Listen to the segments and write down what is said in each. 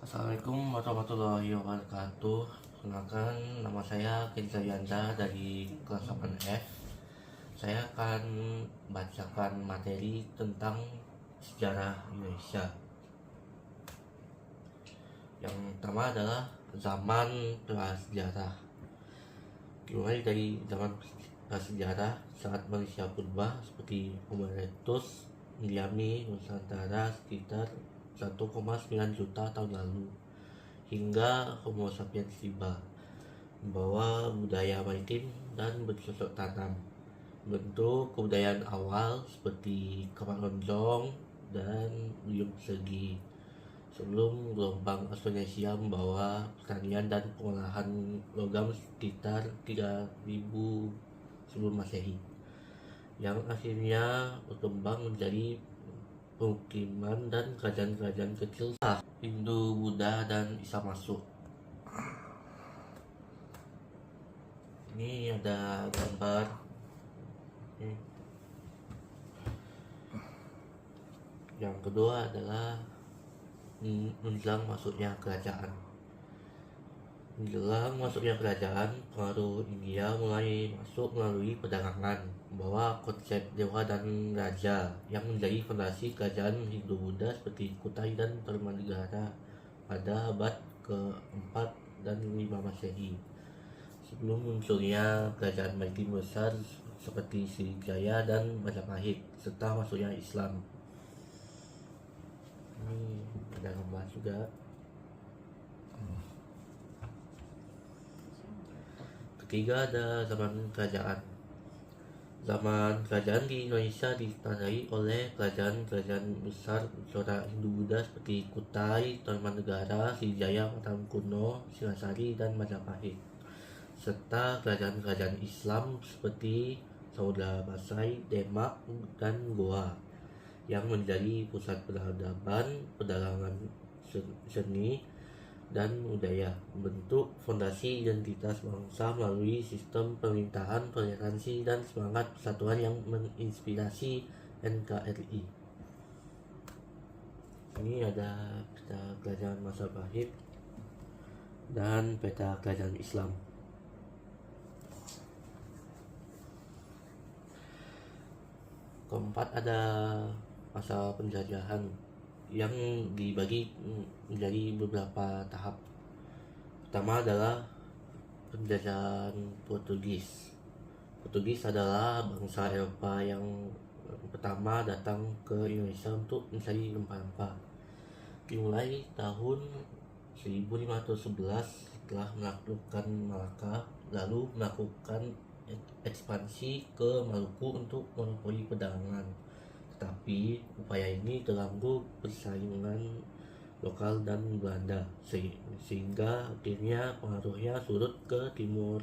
Assalamualaikum warahmatullahi wabarakatuh. Kenalkan, nama saya Kenza Yanda dari kelas 8F. Saya akan bacakan materi tentang sejarah Indonesia. Yang pertama adalah zaman prasejarah. Dimulai dari zaman prasejarah saat Malaysia purba seperti Homo erectus mendiami Nusantara sekitar 1,9 juta tahun lalu hingga Homo sapiens tiba, membawa budaya maritim dan bercocok tanam. Bentuk kebudayaan awal seperti kamar lonjong dan buyung persegi sebelum gelombang Austronesia membawa pertanian dan pengolahan logam sekitar 3000 sebelum Masehi, yang akhirnya berkembang menjadi pemukiman dan kerajaan-kerajaan kecil. Hindu, Buddha, dan Islam masuk. Ini ada gambar. Yang kedua adalah menjelang masuknya kerajaan. Menjelang masuknya kerajaan, pengaruh India mulai masuk melalui perdagangan, membawa konsep dewa dan raja yang menjadi fondasi kerajaan Hindu-Buddha seperti Kutai dan Tarumanegara pada abad ke-4 dan 5 Masehi. Sebelum munculnya kerajaan maritim besar seperti Sriwijaya dan Majapahit, serta masuknya Islam. Ini ada gambar juga. Ketiga ada zaman kerajaan. Zaman kerajaan di Indonesia ditandai oleh kerajaan-kerajaan besar corak Hindu-Buddha seperti Kutai, Tarumanegara, Sriwijaya, Mataram Kuno, Singasari, dan Majapahit, serta kerajaan-kerajaan Islam seperti Samudra Pasai, Demak, dan Goa yang menjadi pusat peradaban, perdagangan seni, dan budaya, membentuk fondasi identitas bangsa melalui sistem pemerintahan, toleransi, dan semangat persatuan yang menginspirasi NKRI. Ini ada peta kerajaan Majapahit dan peta kerajaan Islam. Keempat ada masa penjajahan yang dibagi menjadi beberapa tahap. Pertama adalah penjajahan Portugis. Portugis adalah bangsa Eropa yang pertama datang ke Indonesia untuk mencari rempah-rempah. Dimulai tahun 1511 setelah menaklukkan Malaka, lalu melakukan ekspansi ke Maluku untuk monopoli perdagangan. Tetapi upaya ini terganggu persaingan lokal dan Belanda, sehingga akhirnya pengaruhnya surut ke timur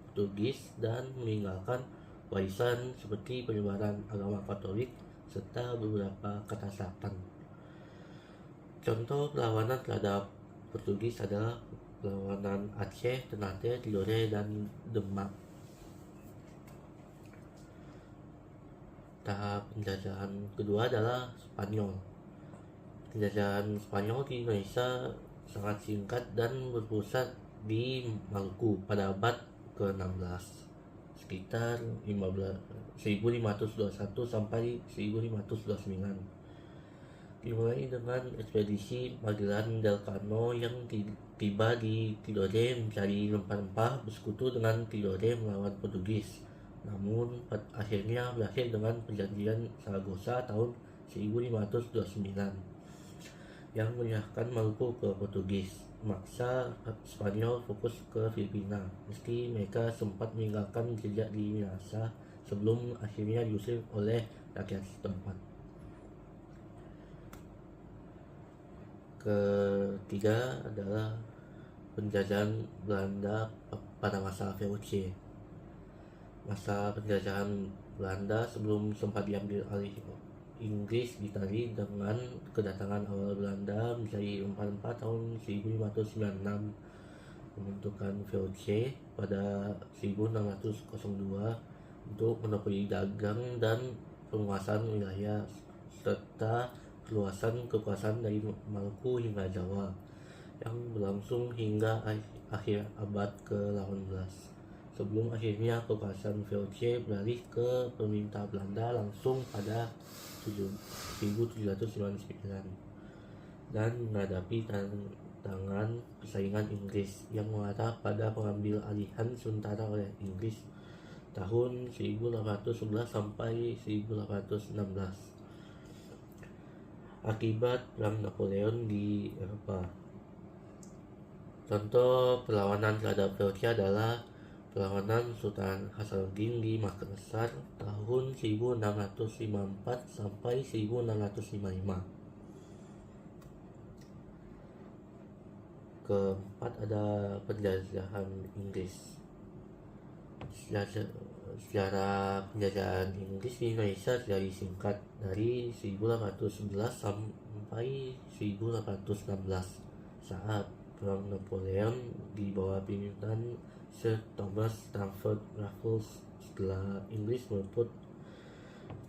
Portugis dan meninggalkan warisan seperti penyebaran agama Katolik serta beberapa kata selatan. Contoh perlawanan terhadap Portugis adalah perlawanan Aceh, Ternate, Tidore, dan Demak. Tahap penjajahan kedua adalah Spanyol. Penjajahan Spanyol di Indonesia sangat singkat dan berpusat di Maluku pada abad ke-16, sekitar 1521 sampai 1529. Dimulai dengan ekspedisi Magellan Delcano yang tiba di Tidore mencari rempah-rempah, bersekutu dengan Tidore melawan Portugis, namun akhirnya berakhir dengan perjanjian Saragossa tahun 1529 yang menyerahkan Maluku ke Portugis, memaksa Spanyol fokus ke Filipina, meski mereka sempat meninggalkan jejak di Minahasa sebelum akhirnya diusir oleh rakyat setempat. Ketiga adalah penjajahan Belanda pada masa VOC. Masa penjajahan Belanda sebelum sempat diambil alih Inggris ditandai dengan kedatangan awal Belanda mencari rempah-rempah tahun 1596, pembentukan VOC pada 1602 untuk monopoli dagang dan penguasaan wilayah serta perluasan kekuasaan dari Maluku hingga Jawa. yang berlangsung hingga akhir abad ke-18, sebelum akhirnya kekuasaan VOC beralih ke pemerintah Belanda langsung pada 1799 dan menghadapi tantangan persaingan Inggris yang mengarah pada pengambil alihan sementara oleh Inggris tahun 1811 sampai 1816 akibat Perang Napoleon di Eropa. Contoh perlawanan terhadap VOC adalah perlawanan Sultan Hasanuddin di Makassar tahun 1654 sampai 1655. Keempat ada penjajahan Inggris. Sejarah penjajahan Inggris di Indonesia dari singkat dari 1811 sampai 1816 saat Perang Napoleon di bawah pimpinan Sir Thomas Stamford Raffles setelah Inggris merebut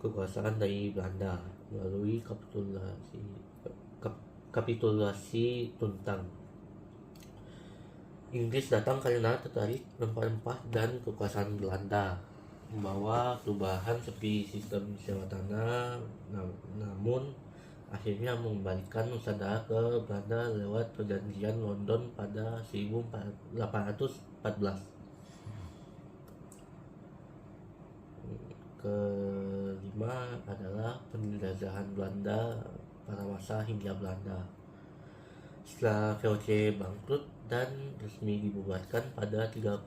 kekuasaan dari Belanda melalui kapitulasi Tuntang. Inggris datang karena tertarik rempah-rempah dan kekuasaan Belanda, membawa perubahan seperti sistem sewa tanah, namun akhirnya mengembalikan Nusantara ke Belanda lewat perjanjian London pada 1814. Kelima adalah penjajahan Belanda pada masa Hindia Belanda. Setelah VOC bangkrut dan resmi dibubarkan pada 31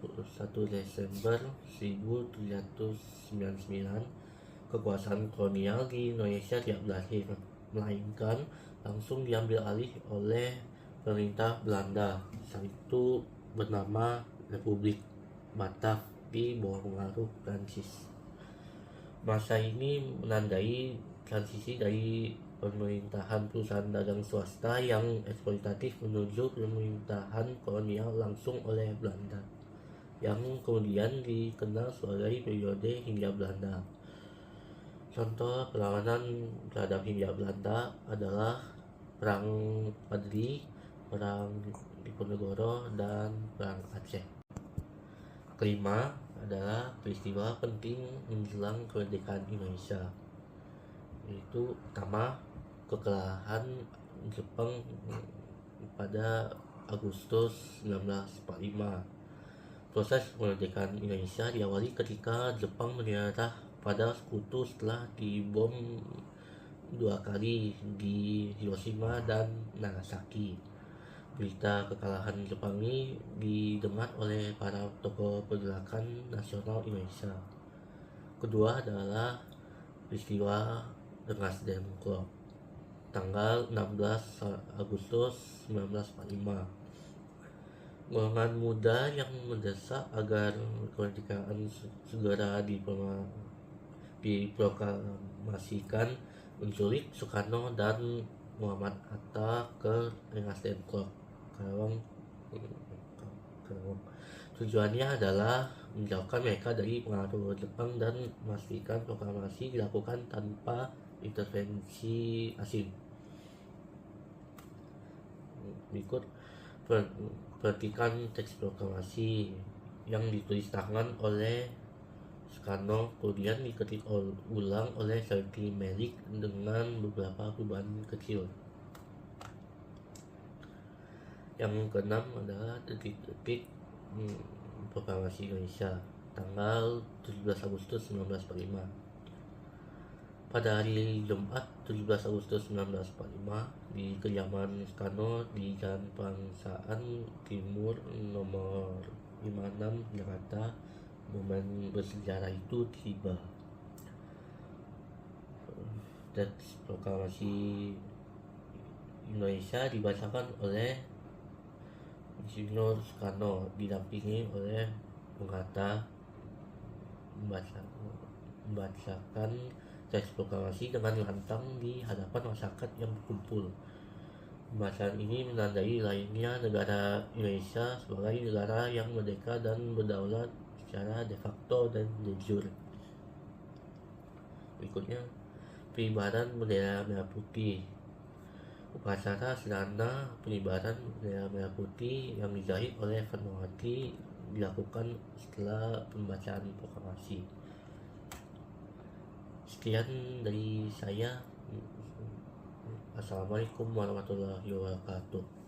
Desember 1799, kekuasaan kolonial di Indonesia tidak berakhir, melainkan langsung diambil alih oleh pemerintah Belanda saat itu bernama Republik Batak di bawah pengaruh Prancis. Masa ini menandai transisi dari pemerintahan perusahaan dagang swasta yang eksploitatif menuju pemerintahan kolonial langsung oleh Belanda, yang kemudian dikenal sebagai periode Hindia Belanda. Contoh perlawanan terhadap Hindia Belanda adalah Perang Padri, Perang Diponegoro, dan Perang Aceh. Kelima adalah peristiwa penting menjelang kemerdekaan Indonesia, yaitu pertama kekalahan Jepang pada Agustus 1945. Proses kemerdekaan Indonesia diawali ketika Jepang menyerah pada sekutu setelah dibom 2 kali di Hiroshima dan Nagasaki. Berita kekalahan Jepang ini didengar oleh para tokoh pergerakan nasional Indonesia. Kedua adalah peristiwa The Nasdem Club tanggal 16 Agustus 1945. Golongan muda yang mendesak agar kemerdekaan segera diproklamasikan menculik Soekarno dan Muhammad Hatta ke Nasdem Club Karawang. Tujuannya adalah menjauhkan mereka dari pengaruh Jepang dan memastikan proklamasi dilakukan tanpa intervensi asing. Berikut perhatikan teks proklamasi yang ditulis tangan oleh Soekarno, kemudian diketik ulang oleh Serti Melik dengan beberapa perubahan kecil. Yang keenam adalah detik-detik proklamasi Indonesia tanggal 17 Agustus 1945. Pada hari Jumat 17 Agustus 1945 di kediaman Soekarno di Jalan Pegangsaan Timur nomor 56 Jakarta, momen bersejarah itu tiba. Teks proklamasi Indonesia dibacakan oleh Insinyur Soekarno didampingi oleh Bung Hatta, membacakan teks proklamasi dengan lantang di hadapan masyarakat yang berkumpul. Pembacaan ini menandai lahirnya negara Indonesia sebagai negara yang merdeka dan berdaulat secara de facto dan de jure. Berikutnya, pengibaran bendera merah putih. Upacara sederhana pengibaran bendera merah putih yang dijahit oleh Fatmawati dilakukan setelah pembacaan proklamasi. Sekian dari saya. Assalamualaikum warahmatullahi wabarakatuh.